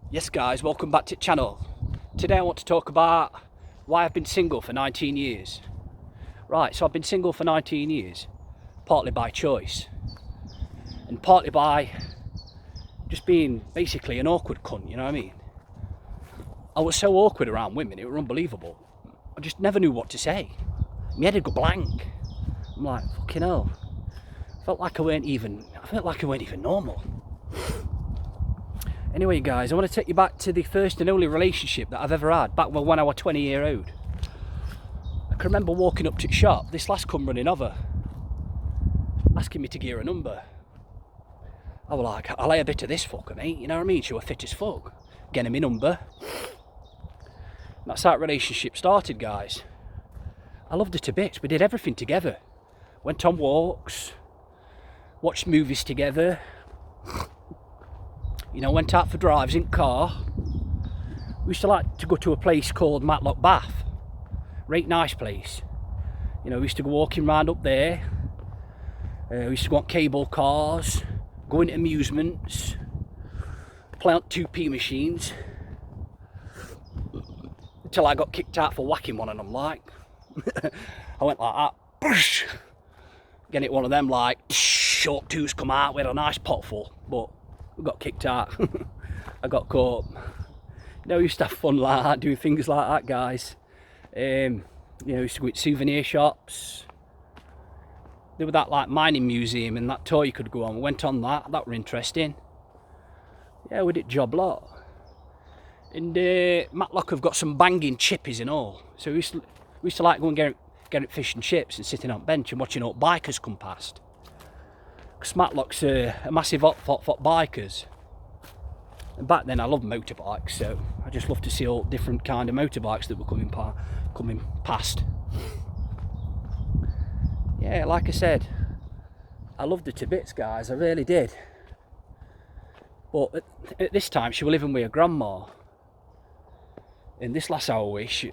Yes guys, welcome back to the channel. Today I want to talk about why I've been single for 19 years. Right, so I've been single for 19 years, partly by choice, and partly by just being basically an awkward cunt, you know what I mean? I was so awkward around women, it was unbelievable. I just never knew what to say. My head would go blank. I'm like, fucking hell. I felt like I weren't even normal. Anyway guys, I want to take you back to the first and only relationship that I've ever had, back when I was 20 year old. I can remember walking up to the shop, this lass come running over, asking me to give her a number. I was like, I'll lay a bit of this fucker, mate, you know what I mean? She was fit as fuck. Getting me number. And that's how that relationship started, guys. I loved her to bits, we did everything together. Went on walks, watched movies together. You know, went out for drives in car. We used to like to go to a place called Matlock Bath. Right nice place. You know, we used to go walking around up there. We used to go on cable cars, go into amusements, play on 2p machines. Until I got kicked out for whacking one of them, like. I went like that. Getting it one of them, like, short twos come out with a nice pot full. But we got kicked out. I got caught. You know, we used to have fun like that, doing things like that, guys. You know, we used to go to souvenir shops. There was that like mining museum and that tour you could go on. We went on that. That were interesting. Yeah, we did job lot. And Matlock have got some banging chippies and all. So we used to like go and get fish and chips and sitting on a bench and watching all bikers come past. Because Matlock's a massive hot for bikers. And back then I loved motorbikes, so I just loved to see all different kind of motorbikes that were coming past. Yeah, like I said, I loved her to bits, guys, I really did. But at this time she was living with her grandma. And this lass she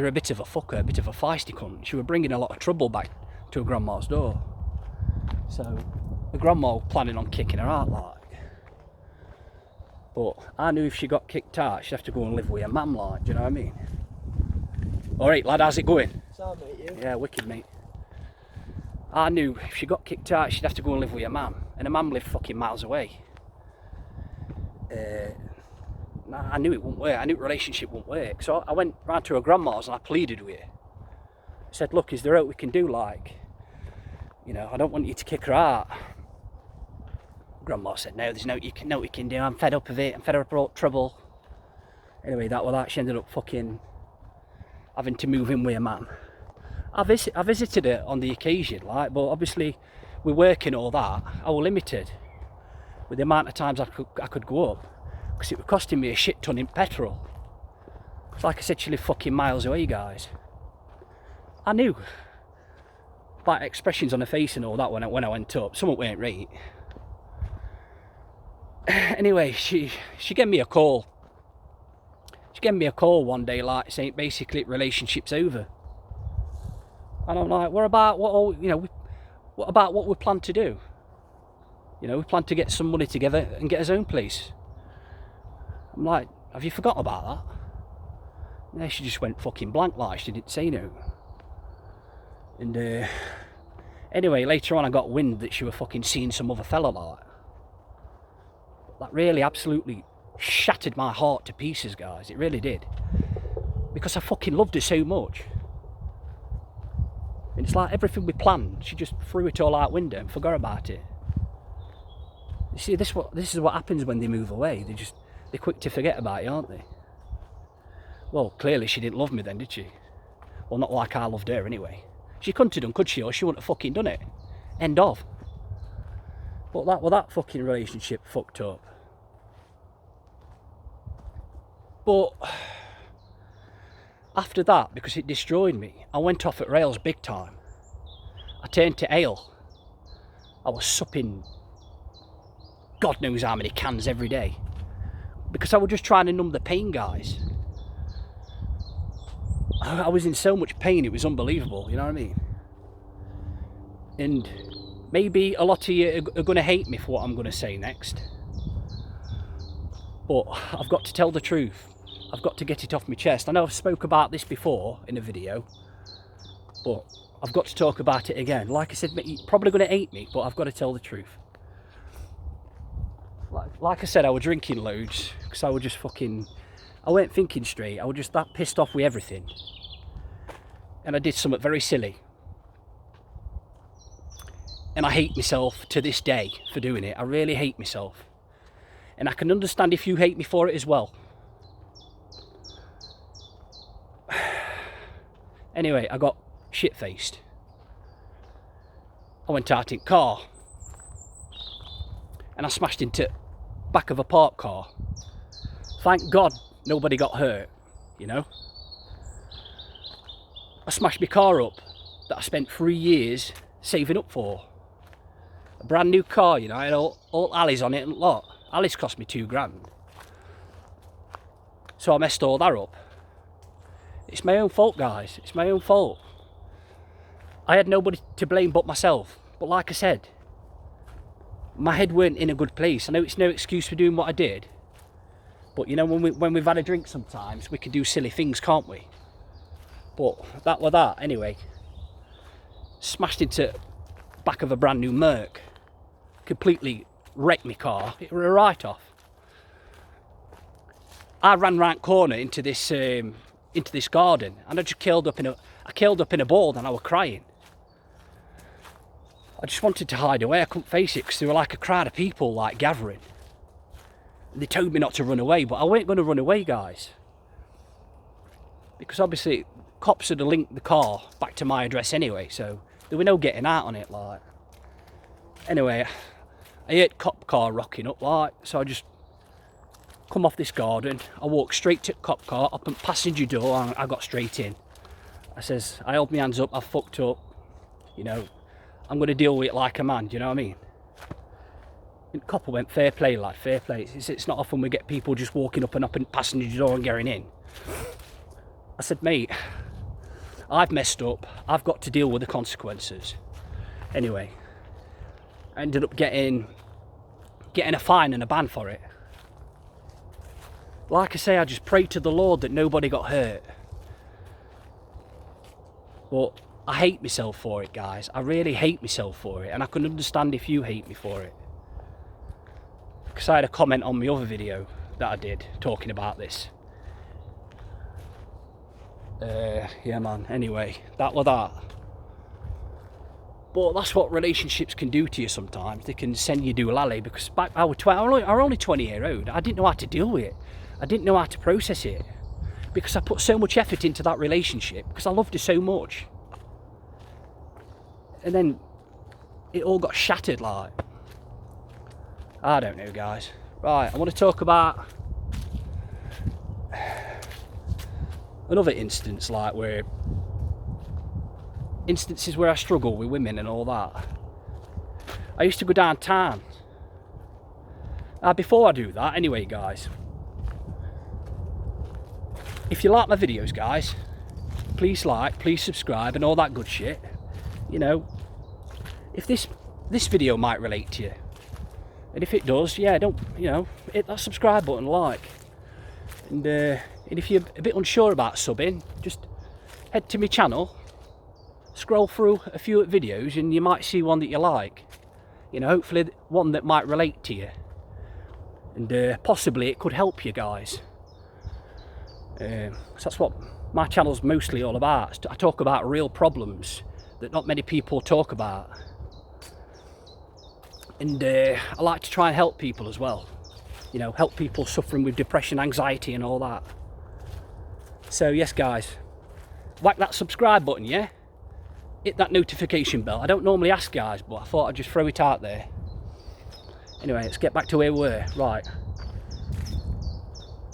was a bit of a fucker, a bit of a feisty cunt. She was bringing a lot of trouble back to her grandma's door. So the grandma was planning on kicking her out, like. But I knew if she got kicked out, she'd have to go and live with her mum, like, do you know what I mean? Alright lad, how's it going? Sound, mate, you? Yeah, wicked, mate. I knew if she got kicked out, she'd have to go and live with her mum. And her mum lived fucking miles away. I knew it wouldn't work. I knew the relationship wouldn't work. So I went round to her grandma's and I pleaded with her. I said, look, is there out we can do, like, you know, I don't want you to kick her out. Grandma said, no, there's no we can do. I'm fed up of it. I'm fed up of trouble. Anyway, that was that. She ended up fucking having to move in with her man. I visited her on the occasion, like, but obviously with work and all that, I was limited with the amount of times I could go up. Because it was costing me a shit ton in petrol. It's like I said, she lived fucking miles away, guys. I knew by expressions on her face and all that when I went up, something weren't right. Anyway, she gave me a call. She gave me a call one day, like saying basically relationship's over. And I'm like, what about what we plan to do? You know, we plan to get some money together and get his own place. I'm like, have you forgot about that? And then she just went fucking blank, like, she didn't say no. And anyway, later on I got wind that she was fucking seeing some other fella, like. That really absolutely shattered my heart to pieces, guys. It really did. Because I fucking loved her so much. And it's like everything we planned, she just threw it all out window and forgot about it. You see, this is what happens when they move away. They're quick to forget about you, aren't they? Well, clearly she didn't love me then, did she? Well, not like I loved her anyway. She couldn't have done, could she? Or she wouldn't have fucking done it. End of. But that fucking relationship fucked up. But after that, because it destroyed me, I went off at rails big time. I turned to ale. I was supping God knows how many cans every day. Because I was just trying to numb the pain, guys. I was in so much pain, it was unbelievable, you know what I mean? And maybe a lot of you are going to hate me for what I'm going to say next. But I've got to tell the truth. I've got to get it off my chest. I know I've spoke about this before in a video, but I've got to talk about it again. Like I said, you're probably going to hate me, but I've got to tell the truth. Like I said, I was drinking loads because I was just fucking... I weren't thinking straight. I was just that pissed off with everything. And I did something very silly. And I hate myself to this day for doing it. I really hate myself. And I can understand if you hate me for it as well. Anyway, I got shit-faced. I went out in car. And I smashed into back of a parked car. Thank God nobody got hurt, you know. I smashed my car up that I spent 3 years saving up for. A brand new car, you know. I had all alloys on it and a lot. Alloys cost me £2,000. So I messed all that up. It's my own fault, guys. It's my own fault. I had nobody to blame but myself. But like I said, my head weren't in a good place. I know it's no excuse for doing what I did. But you know, when we've had a drink sometimes, we can do silly things, can't we? But that was that. Anyway, smashed into back of a brand new Merc. Completely wrecked my car. It was a write-off. I ran round corner into this garden, and I just curled up in a ball, and I was crying. I just wanted to hide away. I couldn't face it because there were like a crowd of people like gathering. And they told me not to run away, but I weren't going to run away, guys, because obviously cops had linked the car back to my address anyway, so there were no getting out on it. Like, anyway, I heard cop car rocking up, like, so I just come off this garden. I walked straight to cop car, up and passenger door, and I got straight in. I says, I held my hands up, I fucked up, you know, I'm going to deal with it like a man, do you know what I mean? And copper went, fair play, lad, fair play. It's not often we get people just walking up and passenger door and getting in. I said, mate, I've messed up, I've got to deal with the consequences. Anyway, I ended up getting a fine and a ban for it. Like I say, I just prayed to the Lord that nobody got hurt. But I hate myself for it, guys. I really hate myself for it, and I can understand if you hate me for it. Because I had a comment on my other video that I did talking about this. Yeah, man. Anyway, that was that. But that's what relationships can do to you sometimes. They can send you doolally, because back I was only 20 years old. I didn't know how to deal with it. I didn't know how to process it, because I put so much effort into that relationship because I loved her so much. And then it all got shattered, like. I don't know, guys. Right, I want to talk about another instance, like instances where I struggle with women and all that. I used to go downtown. Before I do that, anyway, guys, if you like my videos, guys, please like, please subscribe and all that good shit. You know, if this video might relate to you, and if it does, yeah, don't, you know, hit that subscribe button, like. And if you're a bit unsure about subbing, just head to my channel, scroll through a few videos, and you might see one that you like. You know, hopefully one that might relate to you, and possibly it could help you guys. So that's what my channel's mostly all about. I talk about real problems that not many people talk about. And I like to try and help people as well. You know, help people suffering with depression, anxiety and all that. So yes, guys, whack that subscribe button, yeah? Hit that notification bell. I don't normally ask, guys, but I thought I'd just throw it out there. Anyway, let's get back to where we were. Right.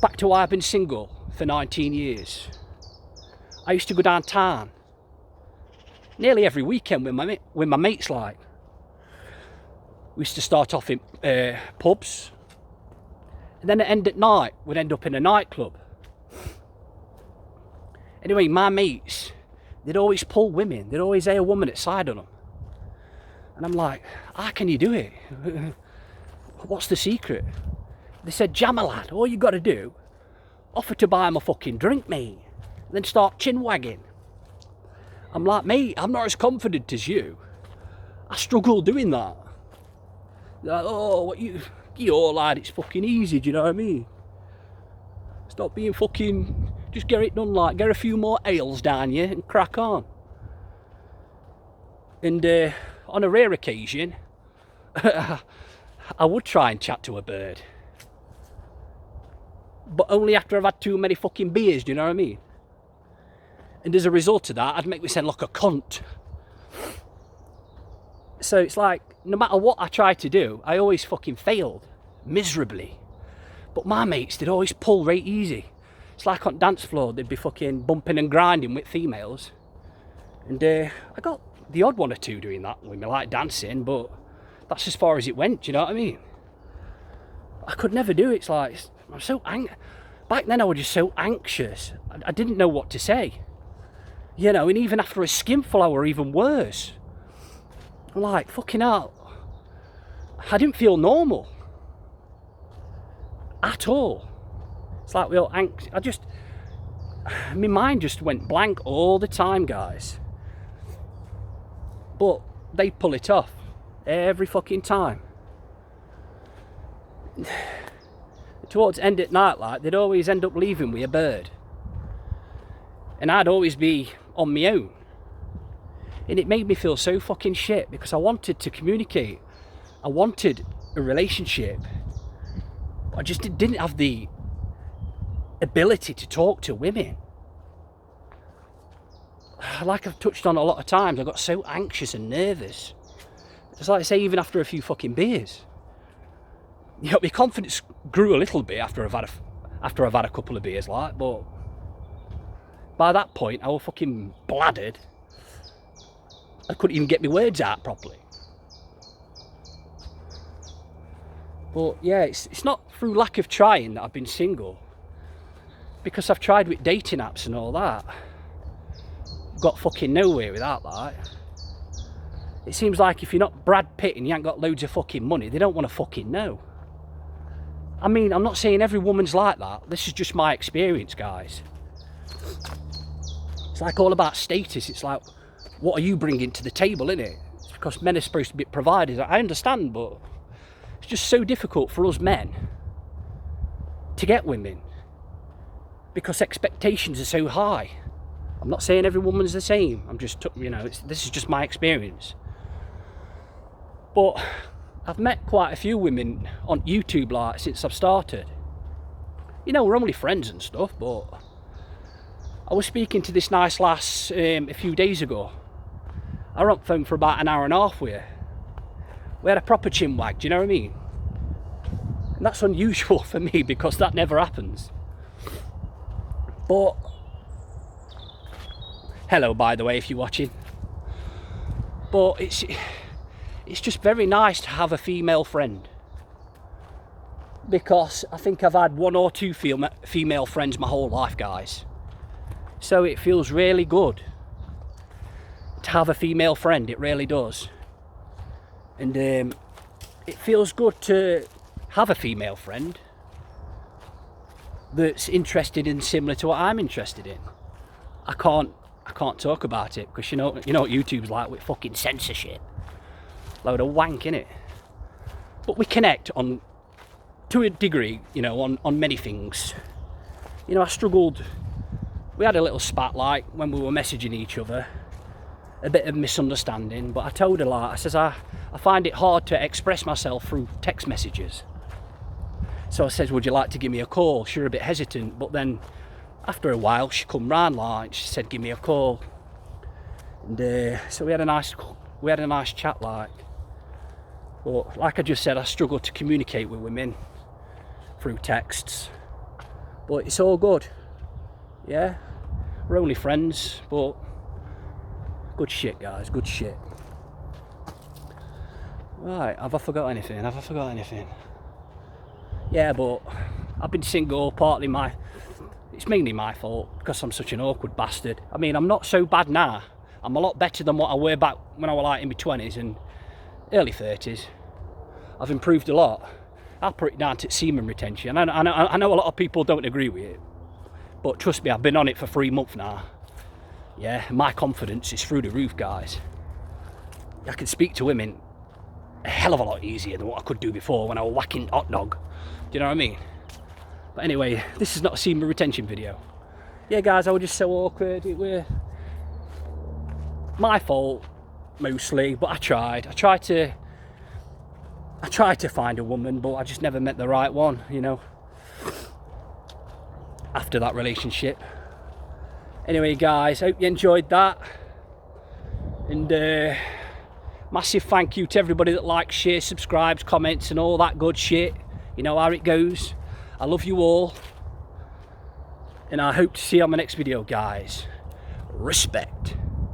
Back to why I've been single for 19 years. I used to go downtown nearly every weekend with my mates, like. We used to start off in pubs, and then at end at night we'd end up in a nightclub. Anyway, my mates, they'd always pull women. They'd always have a woman at side on them, and I'm like, how can you do it? What's the secret? They said, Jammer lad, all you got to do, offer to buy him a fucking drink, mate. Then start chin wagging. I'm like, mate, I'm not as confident as you. I struggle doing that. They're like, oh, what you're lad, it's fucking easy, do you know what I mean? Stop being fucking, just get it done, like, get a few more ales down you and crack on. And on a rare occasion, I would try and chat to a bird. But only after I've had too many fucking beers, do you know what I mean? And as a result of that, I'd make me sound like a cunt. So it's like, no matter what I tried to do, I always fucking failed. Miserably. But my mates, they'd always pull right easy. It's like on dance floor, they'd be fucking bumping and grinding with females. And I got the odd one or two doing that with me, like dancing, but that's as far as it went, do you know what I mean? I could never do it. It's like, I'm so back then I was just so anxious. I didn't know what to say. You know, and even after a skinful I were even worse. I'm like, fucking hell. I didn't feel normal. At all. It's like we all anxious. My mind just went blank all the time, guys. But they pull it off every fucking time. Towards the end at night, like, they'd always end up leaving with a bird. And I'd always be on my own. And it made me feel so fucking shit because I wanted to communicate. I wanted a relationship. I just didn't have the ability to talk to women. Like I've touched on a lot of times, I got so anxious and nervous. It's like I say, even after a few fucking beers. You know, my confidence grew a little bit after I've had a couple of beers, like, but by that point I was fucking bladdered. I couldn't even get my words out properly. But yeah, it's not through lack of trying that I've been single. Because I've tried with dating apps and all that. Got fucking nowhere with that, like. It seems like if you're not Brad Pitt and you ain't got loads of fucking money, they don't want to fucking know. I mean, I'm not saying every woman's like that. This is just my experience, guys. It's like all about status. It's like, what are you bringing to the table, innit? It's because men are supposed to be providers. I understand, but it's just so difficult for us men to get women because expectations are so high. I'm not saying every woman's the same. I'm just, you know, this is just my experience. But I've met quite a few women on YouTube, like, since I've started. You know, we're only friends and stuff, but I was speaking to this nice lass a few days ago. I was on the phone for about an hour and a half with her. We had a proper chin wag, do you know what I mean? And that's unusual for me because that never happens. But hello, by the way, if you're watching. But it's just very nice to have a female friend. Because I think I've had one or two female friends my whole life, guys. So it feels really good to have a female friend, it really does. And it feels good to have a female friend that's interested in similar to what I'm interested in. I can't talk about it because you know what YouTube's like with fucking censorship. Load of wank, innit? But we connect on, to a degree, you know, on many things. You know, I struggled. We had a little spat, like, when we were messaging each other. A bit of misunderstanding, but I told her, like, I says, I find it hard to express myself through text messages. So I says, would you like to give me a call? She was a bit hesitant, but then after a while she come round, like, she said, give me a call. And so we had a nice chat, like. But like I just said, I struggle to communicate with women through texts. But it's all good. Yeah? We're only friends, but good shit, guys, good shit. Right, have I forgot anything? Yeah, but I've been single, it's mainly my fault, because I'm such an awkward bastard. I mean, I'm not so bad now. I'm a lot better than what I were back when I was like in my 20s and early 30s. I've improved a lot. I'll put it down to semen retention. I know a lot of people don't agree with it, but trust me, I've been on it for 3 months now. Yeah, my confidence is through the roof, guys. I can speak to women a hell of a lot easier than what I could do before when I was whacking hot dog. Do you know what I mean? But anyway, this is not a semen retention video. Yeah, guys, I was just so awkward. It were my fault mostly, but I tried to find a woman, but I just never met the right one, you know, after that relationship. Anyway, guys, hope you enjoyed that, and massive thank you to everybody that likes, shares, subscribes, comments and all that good shit. You know how it goes. I love you all, and I hope to see you on my next video, guys. Respect.